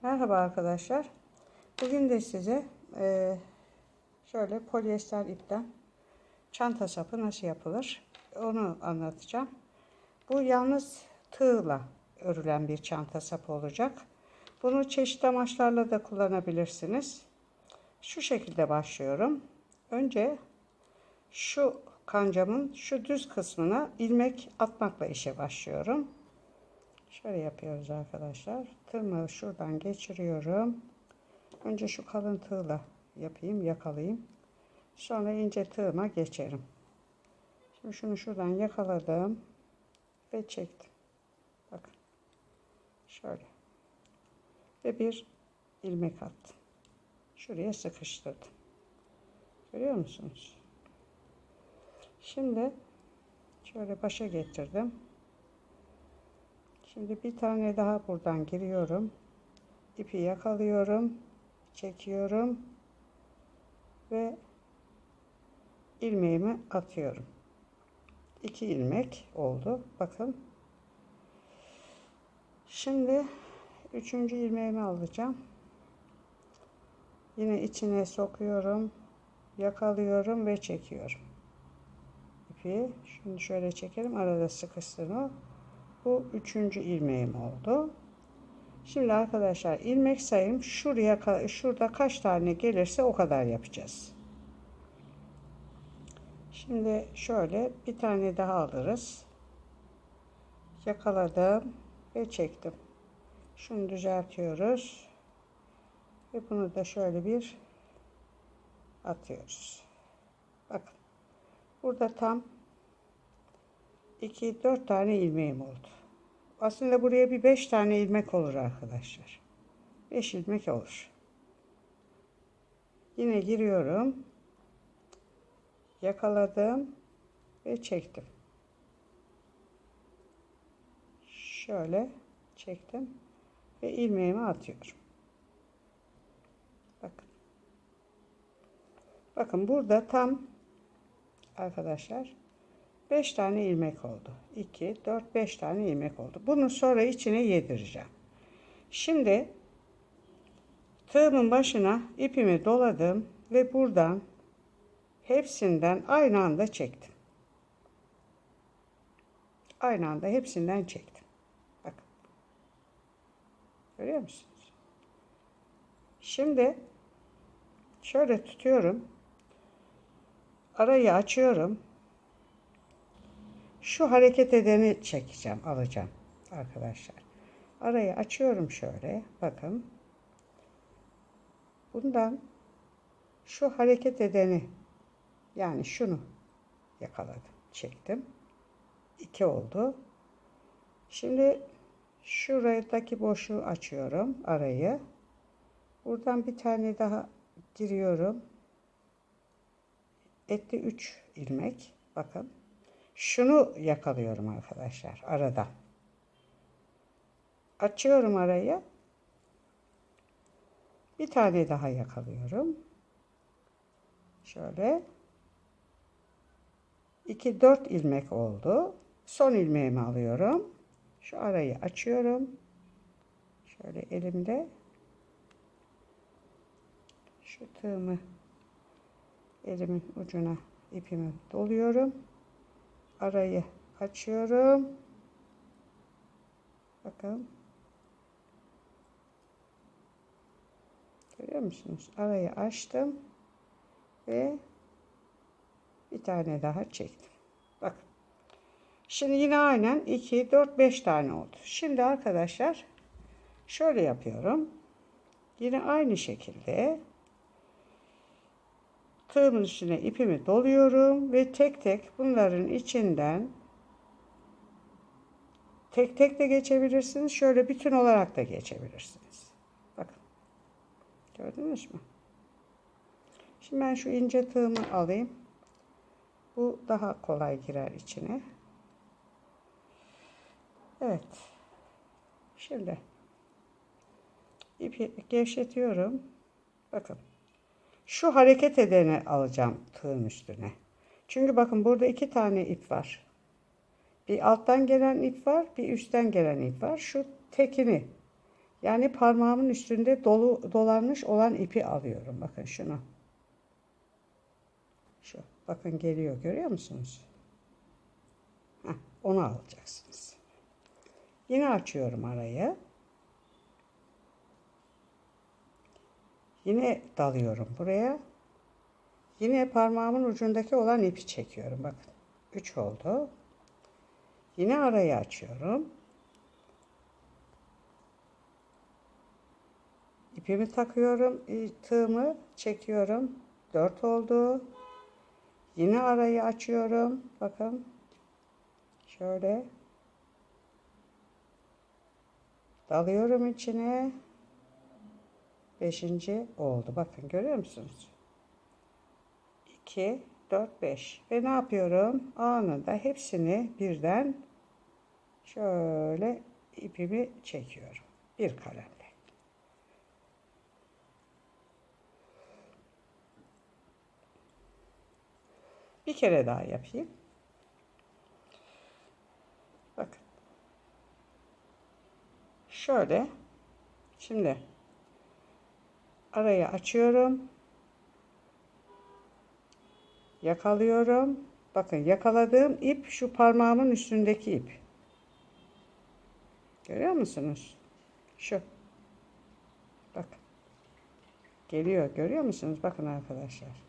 Merhaba arkadaşlar. Bugün de size şöyle polyester ipten çanta sapı nasıl yapılır onu anlatacağım. Bu yalnız tığla örülen bir çanta sapı olacak. Bunu çeşitli amaçlarla da kullanabilirsiniz. Şu şekilde başlıyorum. Önce şu kancamın şu düz kısmına ilmek atmakla işe başlıyorum. Şöyle yapıyoruz arkadaşlar. Tırnağı şuradan geçiriyorum. Önce şu kalın tığla yapayım, yakalayayım. Sonra ince tığıma geçerim. Şimdi şunu şuradan yakaladım ve çektim. Bakın. Şöyle. Ve bir ilmek attım. Şuraya sıkıştırdım. Görüyor musunuz? Şimdi şöyle başa getirdim. Şimdi bir tane daha buradan giriyorum. İpi yakalıyorum. Çekiyorum. Ve ilmeğimi atıyorum. 2 ilmek oldu. Bakın. Şimdi 3. ilmeğimi alacağım. Yine içine sokuyorum. Yakalıyorum ve çekiyorum. İpi. Şimdi şöyle çekelim. Arada sıkıştırma. Bu 3. ilmeğim oldu. Şimdi arkadaşlar ilmek sayım şurada kaç tane gelirse o kadar yapacağız. Şimdi şöyle bir tane daha alırız. Yakaladım ve çektim. Şunu düzeltiyoruz. Ve bunu da şöyle bir atıyoruz. Bakın. Burada tam 4 tane ilmeğim oldu. Aslında buraya bir 5 tane ilmek olur arkadaşlar. 5 ilmek olur. Yine giriyorum. Yakaladım ve çektim. Şöyle çektim ve ilmeğimi atıyorum. Bakın. Bakın burada tam arkadaşlar 5 tane ilmek oldu. 2, 4, 5 tane ilmek oldu. Bunu sonra içine yedireceğim. Şimdi tığımın başına ipimi doladım ve buradan hepsinden aynı anda çektim. Aynı anda hepsinden çektim. Bakın. Görüyor musunuz? Şimdi şöyle tutuyorum. Arayı açıyorum. Şu hareket edeni çekeceğim, alacağım arkadaşlar. Arayı açıyorum şöyle. Bakın. Bundan şu hareket edeni yani şunu yakaladım, çektim. 2 oldu. Şimdi şuradaki boşluğu açıyorum, arayı. Buradan bir tane daha giriyorum. Etti 3 ilmek. Bakın. Şunu yakalıyorum arkadaşlar aradan. Açıyorum arayı. Bir tane daha yakalıyorum. Şöyle. 2, 4 ilmek oldu. Son ilmeğimi alıyorum. Şu arayı açıyorum. Şöyle elimde. Şu tığımı elimin ucuna ipimi doluyorum. Arayı açıyorum. Bakın. Görüyor musunuz? Arayı açtım. Ve bir tane daha çektim. Bakın. Şimdi yine aynen 2, 4, 5 tane oldu. Şimdi arkadaşlar şöyle yapıyorum. Yine aynı şekilde tığımın üstüne ipimi doluyorum ve tek tek bunların içinden tek tek de geçebilirsiniz. Şöyle bütün olarak da geçebilirsiniz. Bakın. Gördünüz mü? Şimdi ben şu ince tığımı alayım. Bu daha kolay girer içine. Evet. Şimdi ipi gevşetiyorum. Bakın. Şu hareket edeni alacağım tığın üstüne. Çünkü bakın burada 2 tane ip var. Bir alttan gelen ip var, bir üstten gelen ip var. Şu tekini Yani parmağımın üstünde dolanmış olan ipi alıyorum. Bakın şunu. Şu. Bakın geliyor. Görüyor musunuz? Heh, onu alacaksınız. Yine açıyorum arayı. Yine dalıyorum buraya. Yine parmağımın ucundaki olan ipi çekiyorum. Bakın. 3 oldu. Yine arayı açıyorum. İpimi takıyorum. Tığımı çekiyorum. 4 oldu. Yine arayı açıyorum. Bakın. Şöyle. Dalıyorum içine. 5. oldu. Bakın görüyor musunuz? 2, 4, 5. Ve ne yapıyorum? Anında hepsini birden şöyle ipimi çekiyorum. Bir kalemle. Bir kere daha yapayım. Bakın. Şöyle. Şimdi arayı açıyorum. Yakalıyorum. Bakın yakaladığım ip şu parmağımın üstündeki ip. Görüyor musunuz? Şu. Bakın. Geliyor. Görüyor musunuz? Bakın arkadaşlar.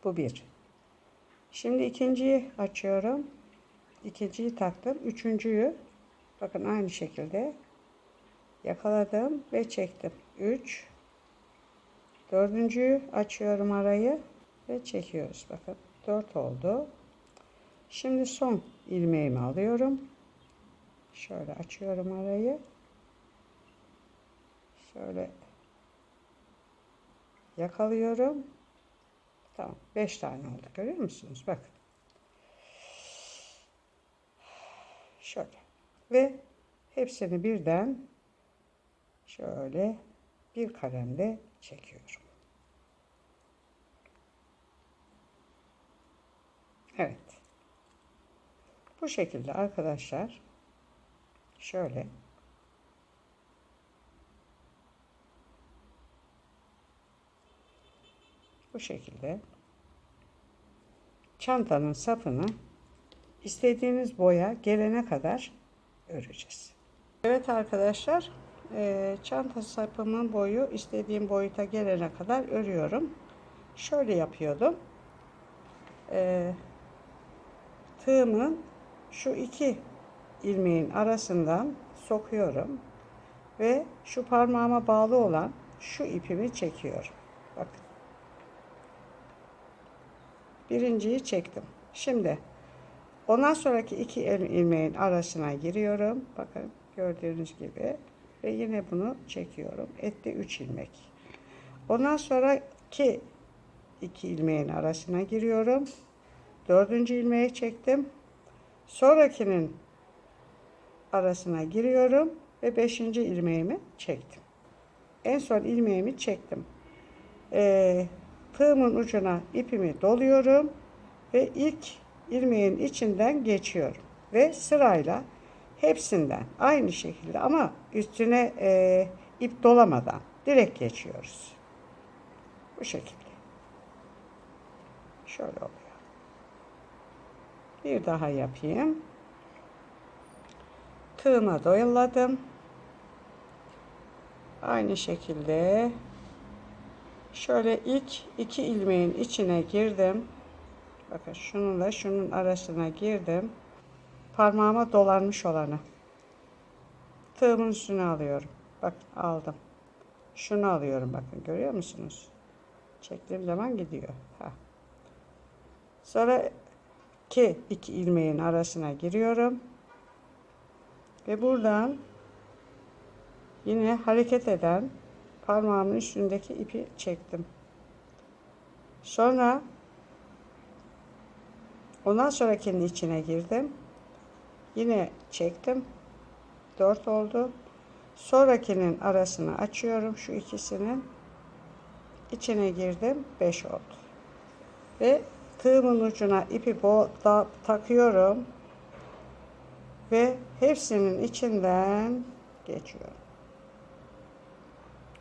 Bu bir. Şimdi ikinciyi açıyorum. İkinciyi taktım. Üçüncüyü bakın aynı şekilde yakaladım ve çektim. 3. Dördüncüyü açıyorum arayı ve çekiyoruz. Bakın 4 oldu. Şimdi son ilmeğimi alıyorum. Şöyle açıyorum arayı. Şöyle yakalıyorum. Tamam. 5 tane oldu. Görüyor musunuz? Bakın. Şöyle. Ve hepsini birden şöyle bir kalemle çekiyorum. Evet. Bu şekilde arkadaşlar şöyle bu şekilde çantanın sapını istediğiniz boya gelene kadar öreceğiz. Evet arkadaşlar, çanta sapımın boyu istediğim boyuta gelene kadar örüyorum. Şöyle yapıyordum. Tığımın şu iki ilmeğin arasından sokuyorum ve şu parmağıma bağlı olan şu ipimi çekiyorum. Bakın. Birinciyi çektim. Şimdi ondan sonraki iki ilmeğin arasına giriyorum. Bakın gördüğünüz gibi. Ve yine bunu çekiyorum. Etti 3 ilmek. Ondan sonraki iki ilmeğin arasına giriyorum. Dördüncü ilmeği çektim. Sonrakinin arasına giriyorum. Ve 5. ilmeğimi çektim. En son ilmeğimi çektim. Tığımın ucuna ipimi doluyorum. Ve ilk ilmeğin içinden geçiyorum. Ve sırayla hepsinden aynı şekilde ama üstüne ip dolamadan direkt geçiyoruz. Bu şekilde. Şöyle oluyor. Bir daha yapayım. Tığıma doladım. Aynı şekilde şöyle ilk iki ilmeğin içine girdim. Bakın şununla şunun arasına girdim. Parmağıma dolanmış olanı tığımın üstüne alıyorum. Bak aldım. Şunu alıyorum bakın görüyor musunuz? Çektiğim zaman gidiyor. Sonra iki ilmeğin arasına giriyorum. Ve buradan yine hareket eden parmağımın üstündeki ipi çektim. Sonra ondan sonrakinin içine girdim. Yine çektim. 4 oldu. Sonrakinin arasını açıyorum. Şu ikisinin içine girdim. 5 oldu. Ve tığımın ucuna ipi takıyorum. Ve hepsinin içinden geçiyorum.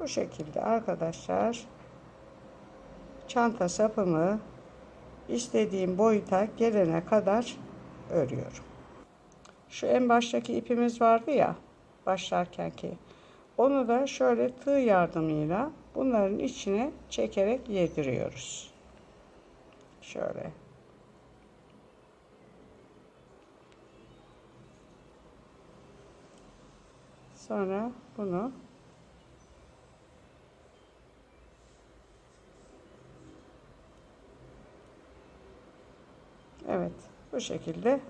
Bu şekilde arkadaşlar çanta sapımı istediğim boyuta gelene kadar örüyorum. Şu en baştaki ipimiz vardı ya, başlarkenki. Onu da şöyle tığ yardımıyla bunların içine çekerek yediriyoruz. Şöyle. Sonra bunu evet, bu şekilde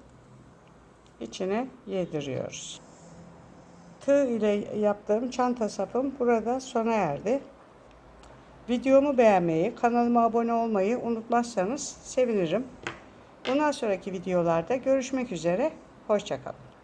içine yediriyoruz. Tığ ile yaptığım çanta sapım burada sona erdi. Videomu beğenmeyi, kanalıma abone olmayı unutmazsanız sevinirim. Bundan sonraki videolarda görüşmek üzere. Hoşça kalın.